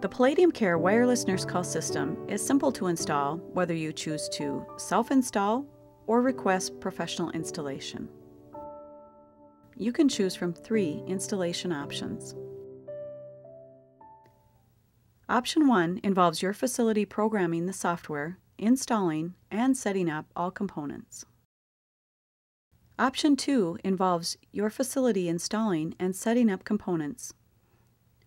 The PalatiumCare wireless nurse call system is simple to install, whether you choose to self-install or request professional installation. You can choose from 3 installation options. Option 1 involves your facility programming the software, installing, and setting up all components. Option 2 involves your facility installing and setting up components,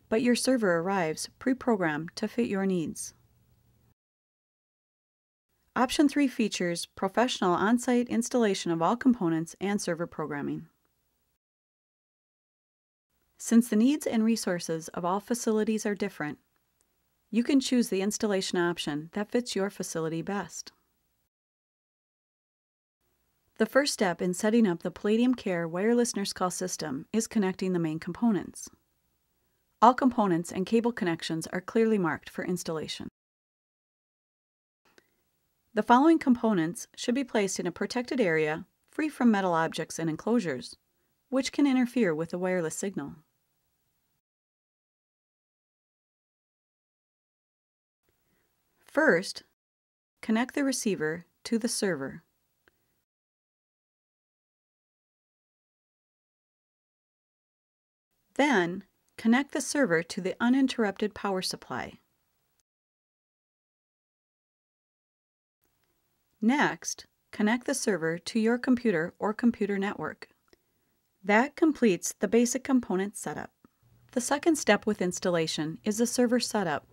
but your server arrives pre-programmed to fit your needs. Option 3 features professional on-site installation of all components and server programming. Since the needs and resources of all facilities are different, you can choose the installation option that fits your facility best. The first step in setting up the PalatiumCare wireless nurse call system is connecting the main components. All components and cable connections are clearly marked for installation. The following components should be placed in a protected area free from metal objects and enclosures, which can interfere with the wireless signal. First, connect the receiver to the server. Then, connect the server to the uninterrupted power supply. Next, connect the server to your computer or computer network. That completes the basic component setup. The second step with installation is the server setup.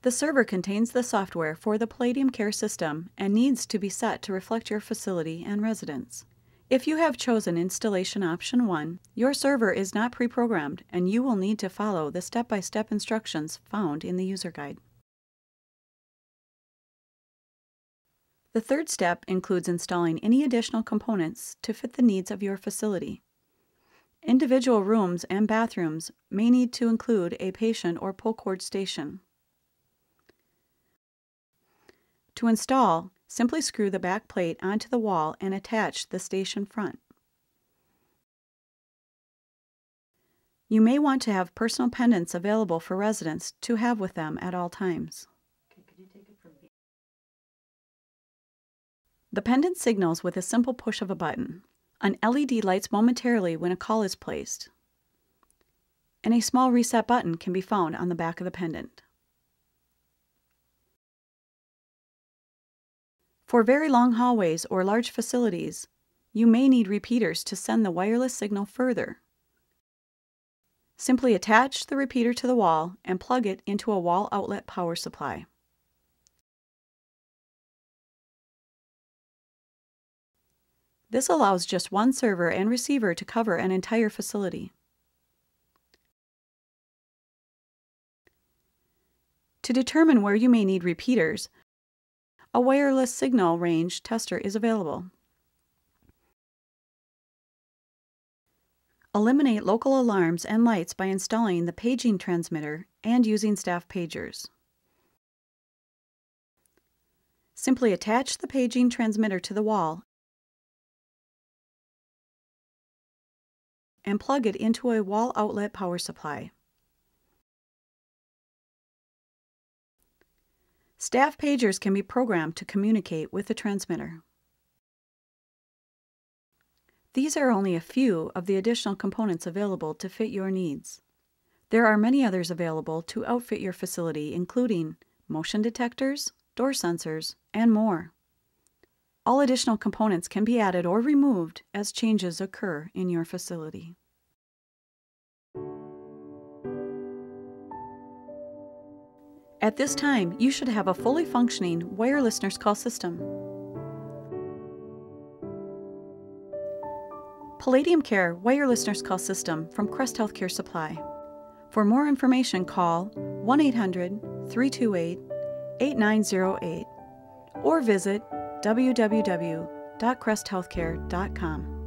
The server contains the software for the PalatiumCare system and needs to be set to reflect your facility and residents. If you have chosen installation option 1, your server is not pre-programmed and you will need to follow the step-by-step instructions found in the user guide. The third step includes installing any additional components to fit the needs of your facility. Individual rooms and bathrooms may need to include a patient or pull cord station. To install, simply screw the back plate onto the wall and attach the station front. You may want to have personal pendants available for residents to have with them at all times. The pendant signals with a simple push of a button. An LED lights momentarily when a call is placed, and a small reset button can be found on the back of the pendant. For very long hallways or large facilities, you may need repeaters to send the wireless signal further. Simply attach the repeater to the wall and plug it into a wall outlet power supply. This allows just one server and receiver to cover an entire facility. To determine where you may need repeaters, a wireless signal range tester is available. Eliminate local alarms and lights by installing the paging transmitter and using staff pagers. Simply attach the paging transmitter to the wall and plug it into a wall outlet power supply. Staff pagers can be programmed to communicate with the transmitter. These are only a few of the additional components available to fit your needs. There are many others available to outfit your facility, including motion detectors, door sensors, and more. All additional components can be added or removed as changes occur in your facility. At this time, you should have a fully functioning wireless nurse call system. PalatiumCare wireless nurse call system from Crest Healthcare Supply. For more information, call 1-800-328-8908 or visit www.cresthealthcare.com.